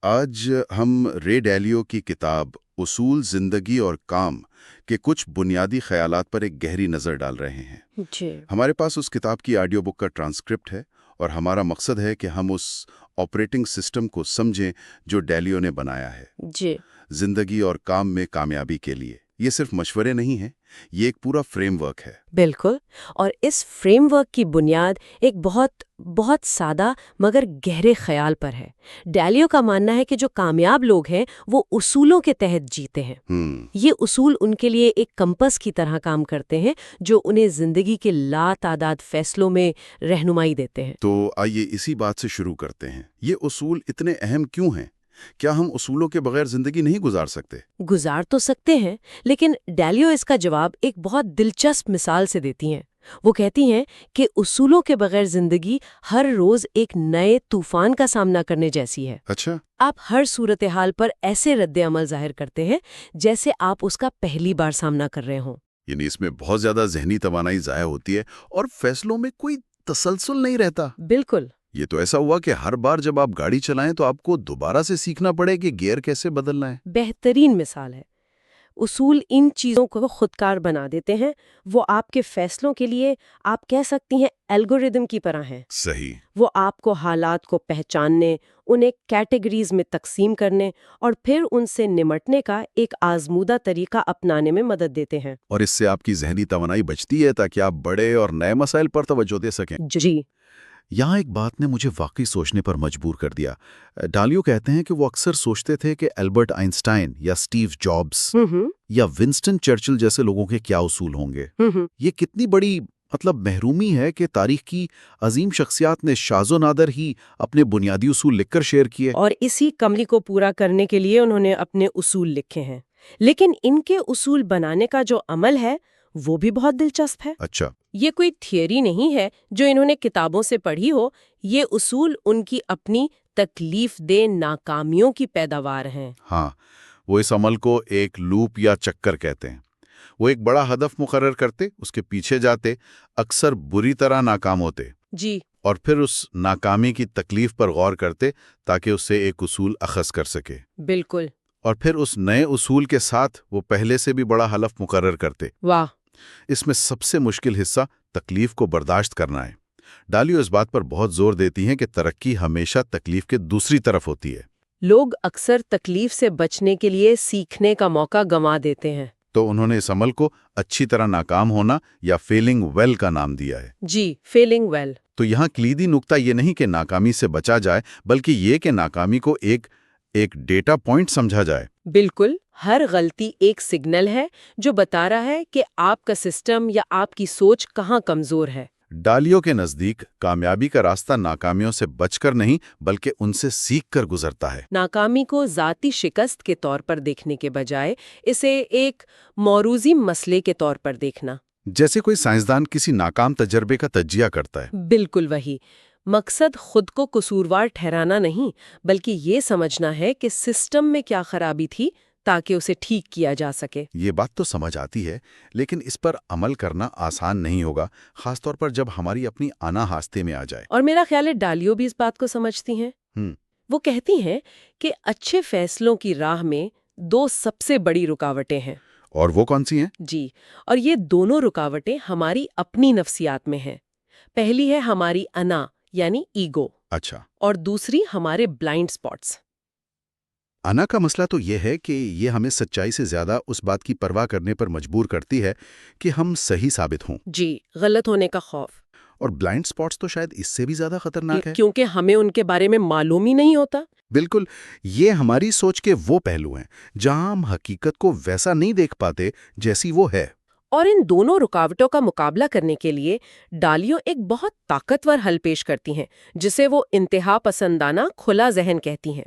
آج ہم رے ڈیلیو کی کتاب اصول زندگی اور کام کے کچھ بنیادی خیالات پر ایک گہری نظر ڈال رہے ہیں۔ جی ہمارے پاس اس کتاب کی آڈیو بک کا ٹرانسکرپٹ ہے اور ہمارا مقصد ہے کہ ہم اس آپریٹنگ سسٹم کو سمجھیں جو ڈیلیو نے بنایا ہے جی زندگی اور کام میں کامیابی کے لیے۔ یہ صرف مشورے نہیں ہیں، یہ ایک پورا فریم ورک ہے۔ بالکل، اور اس فریم ورک کی بنیاد ایک بہت سادہ مگر گہرے خیال پر ہے۔ ڈیلیو کا ماننا ہے کہ جو کامیاب لوگ ہیں وہ اصولوں کے تحت جیتے ہیں۔ یہ اصول ان کے لیے ایک کمپس کی طرح کام کرتے ہیں جو انہیں زندگی کے لا تعداد فیصلوں میں رہنمائی دیتے ہیں۔ تو آئیے اسی بات سے شروع کرتے ہیں۔ یہ اصول اتنے اہم کیوں ہیں؟ کیا ہم اصولوں کے بغیر زندگی نہیں گزار سکتے؟ گزار تو سکتے ہیں، لیکن ڈیلیو اس کا جواب ایک بہت دلچسپ مثال سے دیتی ہیں۔ وہ کہتی ہیں کہ اصولوں کے بغیر زندگی ہر روز ایک نئے طوفان کا سامنا کرنے جیسی ہے۔ اچھا، آپ ہر صورتحال پر ایسے رد عمل ظاہر کرتے ہیں جیسے آپ اس کا پہلی بار سامنا کر رہے ہوں۔ یعنی اس میں بہت زیادہ ذہنی توانائی ضائع ہوتی ہے اور فیصلوں میں کوئی تسلسل نہیں رہتا۔ بالکل، یہ تو ایسا ہوا کہ ہر بار جب آپ گاڑی چلائیں تو آپ کو دوبارہ سے سیکھنا پڑے کہ گیئر کیسے بدلنا ہے۔ بہترین مثال ہے۔ اصول ان چیزوں کو خودکار بنا دیتے ہیں، وہ آپ کے فیصلوں کے لیے آپ کہہ سکتی ہیں الگوریدم کی طرح ہیں۔ صحیح۔ وہ آپ کو حالات کو پہچاننے، انہیں کیٹیگریز میں تقسیم کرنے اور پھر ان سے نمٹنے کا ایک آزمودہ طریقہ اپنانے میں مدد دیتے ہیں۔ اور اس سے آپ کی ذہنی توانائی بچتی ہے تاکہ آپ بڑے اور نئے مسائل پر توجہ دے سکیں۔ جی یہاں ایک بات نے مجھے واقعی سوچنے پر مجبور کر دیا۔ ڈالیو کہتے ہیں کہ وہ اکثر سوچتے تھے کہ البرٹ آئنسٹائن یا سٹیو جابز یا ونسٹن چرچل جیسے لوگوں کے کیا اصول ہوں گے۔ یہ کتنی بڑی محرومی ہے کہ تاریخ کی عظیم شخصیات نے شاذ و نادر ہی اپنے بنیادی اصول لکھ کر شیئر کیے۔ اور اسی کملی کو پورا کرنے کے لیے انہوں نے اپنے اصول لکھے ہیں، لیکن ان کے اصول بنانے کا جو عمل ہے وہ بھی بہت دلچسپ ہے۔ اچھا، یہ کوئی تھیوری نہیں ہے جو انہوں نے کتابوں سے پڑھی ہو، یہ اصول ان کی اپنی تکلیف دہ ناکامیوں کی پیداوار ہیں۔ ہاں، وہ اس عمل کو ایک لوپ یا چکر کہتے ہیں۔ وہ ایک بڑا ہدف مقرر کرتے، اس کے پیچھے جاتے، اکثر بری طرح ناکام ہوتے، جی اور پھر اس ناکامی کی تکلیف پر غور کرتے تاکہ اس سے ایک اصول اخذ کر سکے، بالکل، اور پھر اس نئے اصول کے ساتھ وہ پہلے سے بھی بڑا ہدف مقرر کرتے۔ واہ، اس میں سب سے مشکل حصہ تکلیف کو برداشت کرنا ہے۔ ڈالیو اس بات پر بہت زور دیتی ہیں کہ ترقی ہمیشہ تکلیف کے دوسری طرف ہوتی ہے۔ لوگ اکثر تکلیف سے بچنے کے لیے سیکھنے کا موقع گنوا دیتے ہیں۔ تو انہوں نے اس عمل کو اچھی طرح ناکام ہونا یا فیلنگ ویل کا نام دیا ہے۔ جی، فیلنگ ویل۔ تو یہاں کلیدی نکتہ یہ نہیں کہ ناکامی سے بچا جائے، بلکہ یہ کہ ناکامی کو ایک ڈیٹا پوائنٹ سمجھا جائے۔ بالکل، ہر غلطی ایک سگنل ہے جو بتا رہا ہے کہ آپ کا سسٹم یا آپ کی سوچ کہاں کمزور ہے۔ ڈالیو کے نزدیک کامیابی کا راستہ ناکامیوں سے بچ کر نہیں بلکہ ان سے سیکھ کر گزرتا ہے۔ ناکامی کو ذاتی شکست کے طور پر دیکھنے کے بجائے اسے ایک موروثی مسئلے کے طور پر دیکھنا۔ جیسے کوئی سائنسدان کسی ناکام تجربے کا تجزیہ کرتا ہے۔ بالکل وہی مقصد، خود کو قصوروار ٹھہرانا نہیں بلکہ یہ سمجھنا ہے کہ سسٹم میں کیا خرابی تھی تاکہ اسے ٹھیک کیا جا سکے۔ یہ بات تو سمجھ آتی ہے، لیکن اس پر عمل کرنا آسان نہیں ہوگا، خاص طور پر جب ہماری اپنی انا ہاستے میں آ جائے۔ اور میرا خیال ہے ڈالیو بھی اس بات کو سمجھتی ہیں۔ وہ کہتی ہیں کہ اچھے فیصلوں کی راہ میں دو سب سے بڑی رکاوٹیں ہیں۔ اور وہ کون سی ہیں؟ جی، اور یہ دونوں رکاوٹیں ہماری اپنی نفسیات میں ہیں۔ پہلی ہے ہماری انا یعنی ایگو، اچھا، اور دوسری ہمارے بلائنڈ سپاٹس۔ انا کا مسئلہ تو یہ ہے کہ یہ ہمیں سچائی سے زیادہ اس بات کی پرواہ کرنے پر مجبور کرتی ہے کہ ہم صحیح ثابت ہوں۔ جی، غلط ہونے کا خوف۔ اور بلائنڈ سپاٹس تو شاید اس سے بھی زیادہ خطرناک ہے، کیونکہ ہمیں ان کے بارے میں معلوم ہی نہیں ہوتا۔ بالکل، یہ ہماری سوچ کے وہ پہلو ہیں جہاں ہم حقیقت کو ویسا نہیں دیکھ پاتے جیسی وہ ہے۔ اور ان دونوں رکاوٹوں کا مقابلہ کرنے کے لیے ڈالیو ایک بہت طاقتور حل پیش کرتی ہیں جسے وہ انتہا پسندانہ کھلا ذہن کہتی ہیں۔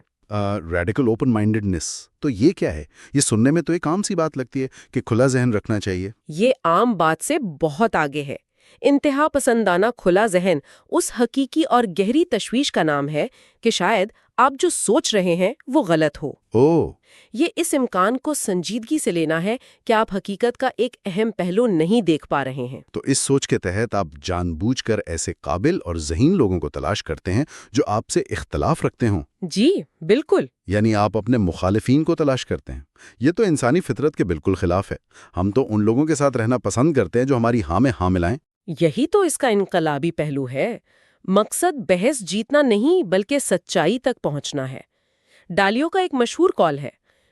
ریڈیکل اوپن مائنڈڈنس، تو یہ کیا ہے؟ یہ سننے میں تو ایک عام سی بات لگتی ہے کہ کھلا ذہن رکھنا چاہیے۔ یہ عام بات سے بہت آگے ہے۔ انتہا پسندانہ کھلا ذہن اس حقیقی اور گہری تشویش کا نام ہے کہ شاید آپ جو سوچ رہے ہیں وہ غلط ہو۔ یہ اس امکان کو سنجیدگی سے لینا ہے کہ آپ حقیقت کا ایک اہم پہلو نہیں دیکھ پا رہے ہیں۔ تو اس سوچ کے تحت آپ جان بوجھ کر ایسے قابل اور ذہین لوگوں کو تلاش کرتے ہیں جو آپ سے اختلاف رکھتے ہوں۔ جی بالکل۔ یعنی آپ اپنے مخالفین کو تلاش کرتے ہیں۔ یہ تو انسانی فطرت کے بالکل خلاف ہے۔ ہم تو ان لوگوں کے ساتھ رہنا پسند کرتے ہیں جو ہماری ہاں میں ہاں ملائیں۔ یہی تو اس کا انقلابی پہلو ہے۔ مقصد بحث جیتنا نہیں بلکہ سچائی تک پہنچنا ہے۔ ڈالیو کا ایک مشہور قول ہے،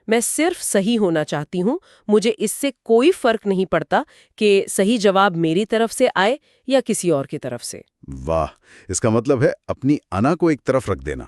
میں صرف صحیح ہونا چاہتی ہوں، مجھے اس سے کوئی فرق نہیں پڑتا کہ صحیح جواب میری طرف سے آئے یا کسی اور کی طرف سے۔ واہ، اس کا مطلب ہے اپنی انا کو ایک طرف رکھ دینا۔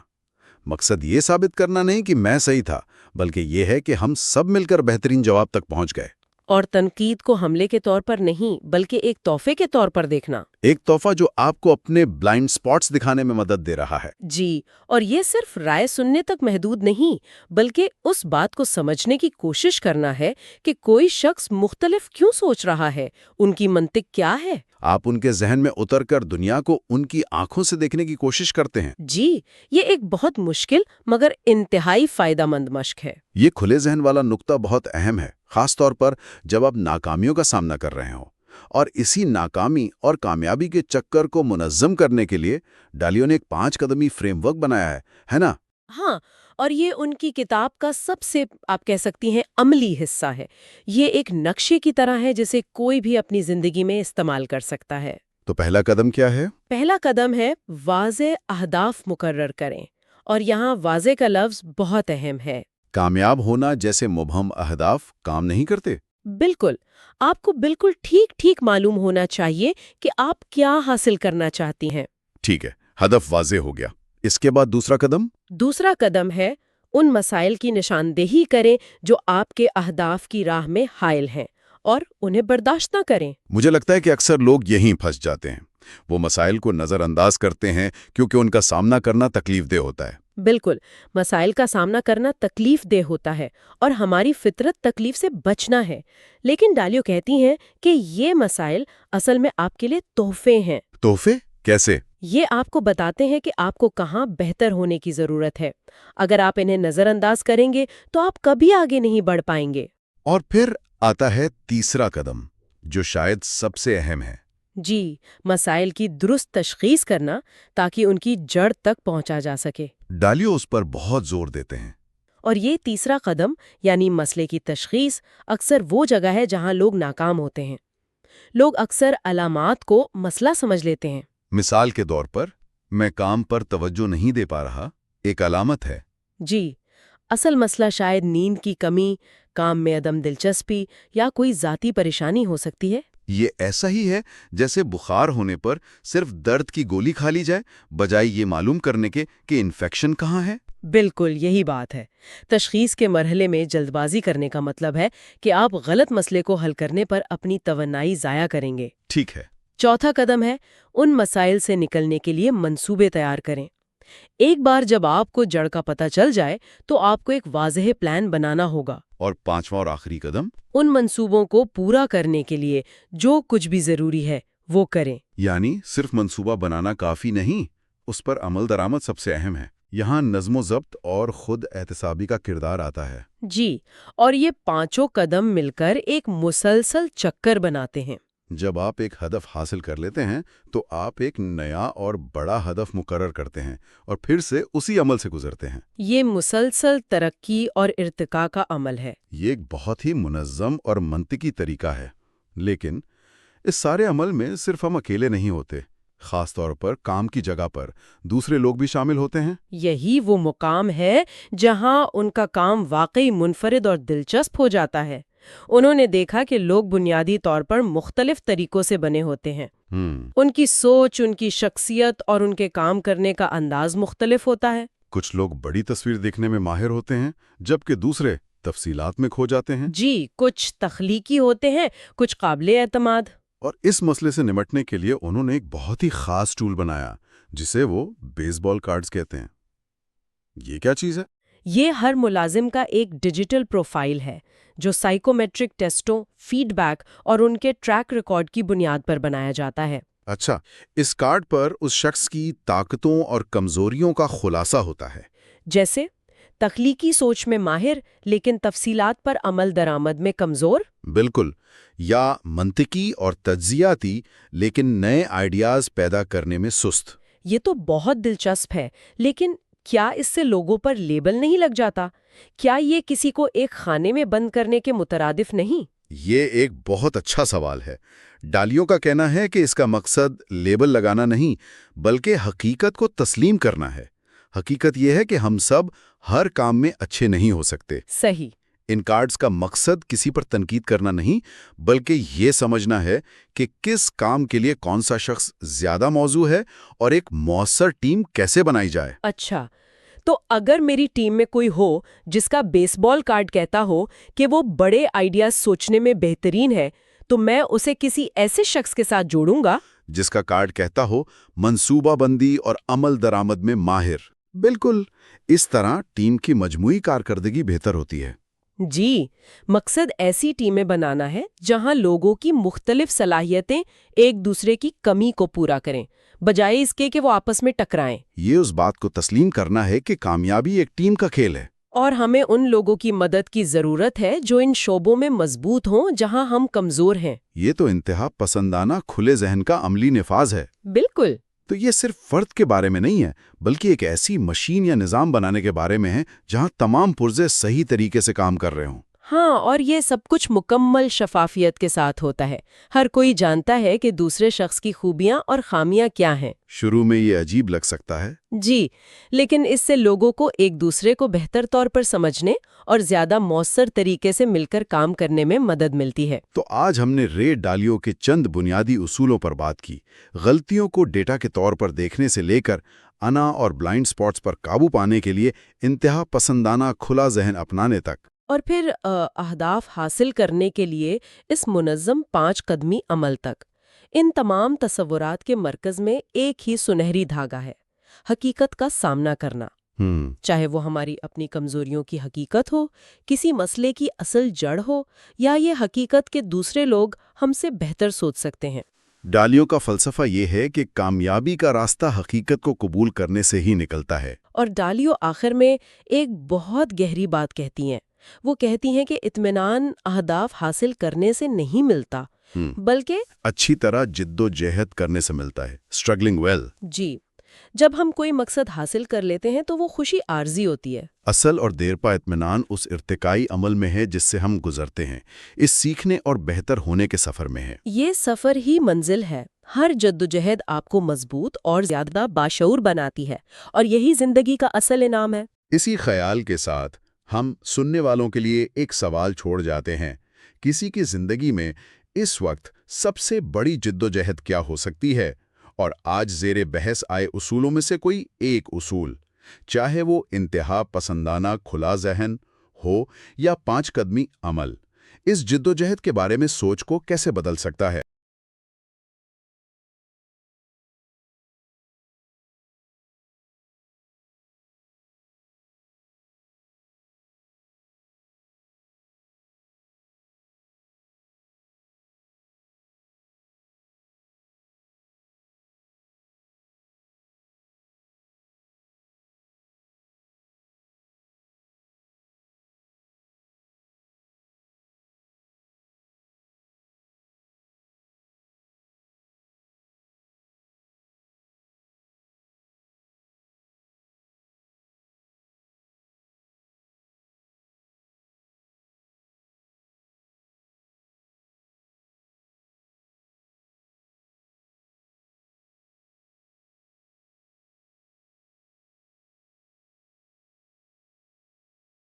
مقصد یہ ثابت کرنا نہیں کہ میں صحیح تھا، بلکہ یہ ہے کہ ہم سب مل کر بہترین جواب تک پہنچ گئے۔ اور تنقید کو حملے کے طور پر نہیں بلکہ ایک تحفے کے طور پر دیکھنا۔ ایک تحفہ جو آپ کو اپنے بلائنڈ سپاٹس دکھانے میں مدد دے رہا ہے۔ جی، اور یہ صرف رائے سننے تک محدود نہیں بلکہ اس بات کو سمجھنے کی کوشش کرنا ہے کہ کوئی شخص مختلف کیوں سوچ رہا ہے، ان کی منطق کیا ہے۔ آپ ان کے ذہن میں اتر کر دنیا کو ان کی آنکھوں سے دیکھنے کی کوشش کرتے ہیں۔ جی، یہ ایک بہت مشکل مگر انتہائی فائدہ مند مشق ہے۔ یہ کھلے ذہن والا نقطہ بہت اہم ہے، خاص طور پر جب آپ ناکامیوں کا سامنا کر رہے ہوں۔ اور اسی ناکامی اور کامیابی کے چکر کو منظم کرنے کے لیے ڈالیو نے ایک 5 قدمی فریم ورک بنایا ہے نا؟ ہاں، اور یہ ان کی کتاب کا سب سے آپ کہہ سکتی ہیں عملی حصہ ہے۔ یہ ایک نقشے کی طرح ہے جسے کوئی بھی اپنی زندگی میں استعمال کر سکتا ہے۔ تو پہلا قدم کیا ہے؟ پہلا قدم ہے واضح اہداف مقرر کریں، اور یہاں واضح کا لفظ بہت اہم ہے۔ کامیاب ہونا جیسے مبہم اہداف کام نہیں کرتے۔ بالکل، آپ کو بالکل ٹھیک معلوم ہونا چاہیے کہ آپ کیا حاصل کرنا چاہتی ہیں۔ ٹھیک ہے، ہدف واضح ہو گیا۔ اس کے بعد دوسرا قدم؟ دوسرا قدم ہے ان مسائل کی نشاندہی کریں جو آپ کے اہداف کی راہ میں حائل ہیں اور انہیں برداشت نہ کریں۔ مجھے لگتا ہے کہ اکثر لوگ یہیں پھنس جاتے ہیں۔ وہ مسائل کو نظر انداز کرتے ہیں کیونکہ ان کا سامنا کرنا تکلیف دہ ہوتا ہے۔ بالکل، مسائل کا سامنا کرنا تکلیف دہ ہوتا ہے اور ہماری فطرت تکلیف سے بچنا ہے، لیکن ڈالیو کہتی ہیں کہ یہ مسائل اصل میں آپ کے لیے تحفے ہیں۔ تحفے؟ کیسے؟ یہ آپ کو بتاتے ہیں کہ آپ کو کہاں بہتر ہونے کی ضرورت ہے۔ اگر آپ انہیں نظر انداز کریں گے تو آپ کبھی آگے نہیں بڑھ پائیں گے۔ اور پھر آتا ہے تیسرا قدم، جو شاید سب سے اہم ہے۔ جی، مسائل کی درست تشخیص کرنا تاکہ ان کی جڑ تک پہنچا جا سکے۔ ڈالیو اس پر بہت زور دیتے ہیں۔ اور یہ تیسرا قدم یعنی مسئلے کی تشخیص اکثر وہ جگہ ہے جہاں لوگ ناکام ہوتے ہیں۔ لوگ اکثر علامات کو مسئلہ سمجھ لیتے ہیں۔ مثال کے طور پر، میں کام پر توجہ نہیں دے پا رہا، ایک علامت ہے۔ جی، اصل مسئلہ شاید نیند کی کمی، کام میں عدم دلچسپی یا کوئی ذاتی پریشانی ہو سکتی ہے۔ یہ ایسا ہی ہے جیسے بخار ہونے پر صرف درد کی گولی کھا لی جائے، بجائے یہ معلوم کرنے کے کہ انفیکشن کہاں ہے۔ بالکل یہی بات ہے۔ تشخیص کے مرحلے میں جلد بازی کرنے کا مطلب ہے کہ آپ غلط مسئلے کو حل کرنے پر اپنی توانائی ضائع کریں گے۔ ٹھیک ہے۔ چوتھا قدم ہے ان مسائل سے نکلنے کے لیے منصوبے تیار کریں۔ ایک بار جب آپ کو جڑ کا پتہ چل جائے تو آپ کو ایک واضح پلان بنانا ہوگا۔ اور پانچواں اور آخری قدم؟ ان منصوبوں کو پورا کرنے کے لیے جو کچھ بھی ضروری ہے وہ کریں۔ یعنی صرف منصوبہ بنانا کافی نہیں، اس پر عمل درآمد سب سے اہم ہے۔ یہاں نظم و ضبط اور خود احتسابی کا کردار آتا ہے۔ جی، اور یہ پانچوں قدم مل کر ایک مسلسل چکر بناتے ہیں۔ جب آپ ایک ہدف حاصل کر لیتے ہیں تو آپ ایک نیا اور بڑا ہدف مقرر کرتے ہیں اور پھر سے اسی عمل سے گزرتے ہیں۔ یہ مسلسل ترقی اور ارتقاء کا عمل ہے۔ یہ ایک بہت ہی منظم اور منطقی طریقہ ہے، لیکن اس سارے عمل میں صرف ہم اکیلے نہیں ہوتے۔ خاص طور پر کام کی جگہ پر دوسرے لوگ بھی شامل ہوتے ہیں۔ یہی وہ مقام ہے جہاں ان کا کام واقعی منفرد اور دلچسپ ہو جاتا ہے۔ انہوں نے دیکھا کہ لوگ بنیادی طور پر مختلف طریقوں سے بنے ہوتے ہیں۔ ان کی سوچ، ان کی شخصیت اور ان کے کام کرنے کا انداز مختلف ہوتا ہے۔ کچھ لوگ بڑی تصویر دیکھنے میں ماہر ہوتے ہیں، جبکہ دوسرے تفصیلات میں کھو جاتے ہیں۔ جی، کچھ تخلیقی ہوتے ہیں، کچھ قابل اعتماد۔ اور اس مسئلے سے نمٹنے کے لیے انہوں نے ایک بہت ہی خاص ٹول بنایا جسے وہ بیس بال کارڈز کہتے ہیں۔ یہ کیا چیز ہے؟ یہ ہر ملازم کا ایک ڈیجیٹل پروفائل ہے جو سائیکومیٹرک ٹیسٹوں، فیڈ بیک اور ان کے ٹریک ریکارڈ کی بنیاد پر بنایا جاتا ہے۔ اچھا، اس کارڈ پر اس شخص کی طاقتوں اور کمزوریوں کا خلاصہ ہوتا ہے۔ جیسے تخلیقی سوچ میں ماہر لیکن تفصیلات پر عمل درآمد میں کمزور۔ بالکل، یا منطقی اور تجزیاتی لیکن نئے آئیڈیاز پیدا کرنے میں سست۔ یہ تو بہت دلچسپ ہے، لیکن کیا اس سے لوگوں پر لیبل نہیں لگ جاتا؟ کیا یہ کسی کو ایک خانے میں بند کرنے کے مترادف نہیں؟ یہ ایک بہت اچھا سوال ہے۔ ڈالیو کا کہنا ہے کہ اس کا مقصد لیبل لگانا نہیں بلکہ حقیقت کو تسلیم کرنا ہے۔ حقیقت یہ ہے کہ ہم سب ہر کام میں اچھے نہیں ہو سکتے۔ صحیح۔ ان کارڈز کا مقصد کسی پر تنقید کرنا نہیں بلکہ یہ سمجھنا ہے کہ کس کام کے لیے کون سا شخص زیادہ موزوں ہے اور ایک مؤثر ٹیم کیسے بنائی جائے۔ اچھا، تو اگر میری ٹیم میں کوئی ہو جس کا بیس بال کارڈ کہتا ہو کہ وہ بڑے آئیڈیاز سوچنے میں بہترین ہے، تو میں اسے کسی ایسے شخص کے ساتھ جوڑوں گا جس کا کارڈ کہتا ہو منصوبہ بندی اور عمل درآمد میں ماہر۔ بالکل، اس طرح ٹیم کی مجموعی کارکردگی بہتر ہوتی ہے۔ جی، مقصد ایسی ٹیمیں بنانا ہے جہاں لوگوں کی مختلف صلاحیتیں ایک دوسرے کی کمی کو پورا کریں، بجائے اس کے کہ وہ آپس میں ٹکرائیں۔ یہ اس بات کو تسلیم کرنا ہے کہ کامیابی ایک ٹیم کا کھیل ہے۔ اور ہمیں ان لوگوں کی مدد کی ضرورت ہے جو ان شعبوں میں مضبوط ہوں جہاں ہم کمزور ہیں۔ یہ تو انتہا پسندانہ کھلے ذہن کا عملی نفاذ ہے۔ بالکل۔ تو یہ صرف فرد کے بارے میں نہیں ہے بلکہ ایک ایسی مشین یا نظام بنانے کے بارے میں ہے جہاں تمام پرزے صحیح طریقے سے کام کر رہے ہوں۔ ہاں، اور یہ سب کچھ مکمل شفافیت کے ساتھ ہوتا ہے۔ ہر کوئی جانتا ہے کہ دوسرے شخص کی خوبیاں اور خامیاں کیا ہیں۔ شروع میں یہ عجیب لگ سکتا ہے۔ جی، لیکن اس سے لوگوں کو ایک دوسرے کو بہتر طور پر سمجھنے اور زیادہ مؤثر طریقے سے مل کر کام کرنے میں مدد ملتی ہے۔ تو آج ہم نے رے ڈالیو کے چند بنیادی اصولوں پر بات کی، غلطیوں کو ڈیٹا کے طور پر دیکھنے سے لے کر انا اور بلائنڈ سپاٹس پر قابو پانے کے لیے انتہا پسندانہ کھلا ذہن اپنانے تک، اور پھر اہداف حاصل کرنے کے لیے اس منظم 5 قدمی عمل تک۔ ان تمام تصورات کے مرکز میں ایک ہی سنہری دھاگا ہے: حقیقت کا سامنا کرنا۔ چاہے وہ ہماری اپنی کمزوریوں کی حقیقت ہو، کسی مسئلے کی اصل جڑ ہو، یا یہ حقیقت کہ دوسرے لوگ ہم سے بہتر سوچ سکتے ہیں۔ ڈالیو کا فلسفہ یہ ہے کہ کامیابی کا راستہ حقیقت کو قبول کرنے سے ہی نکلتا ہے۔ اور ڈالیو آخر میں ایک بہت گہری بات کہتی ہیں۔ وہ کہتی ہیں کہ اطمینان اہداف حاصل کرنے سے نہیں ملتا، بلکہ اچھی طرح جد و جہد کرنے سے ملتا ہے، اسٹرگلنگ ویل۔ جی، جب ہم کوئی مقصد حاصل کر لیتے ہیں تو وہ خوشی عارضی ہوتی ہے۔ اصل اور دیرپا اطمینان اس ارتقائی عمل میں ہے جس سے ہم گزرتے ہیں، اس سیکھنے اور بہتر ہونے کے سفر میں ہے۔ یہ سفر ہی منزل ہے۔ ہر جدوجہد آپ کو مضبوط اور زیادہ باشعور بناتی ہے، اور یہی زندگی کا اصل انعام ہے۔ اسی خیال کے ساتھ ہم سننے والوں کے لیے ایک سوال چھوڑ جاتے ہیں۔ کسی کی زندگی میں اس وقت سب سے بڑی جدوجہد کیا ہو سکتی ہے؟ اور آج زیر بحث آئے اصولوں میں سے کوئی ایک اصول، چاہے وہ انتہا پسندانہ کھلا ذہن ہو یا 5 قدمی عمل، اس جدوجہد کے بارے میں سوچ کو کیسے بدل سکتا ہے؟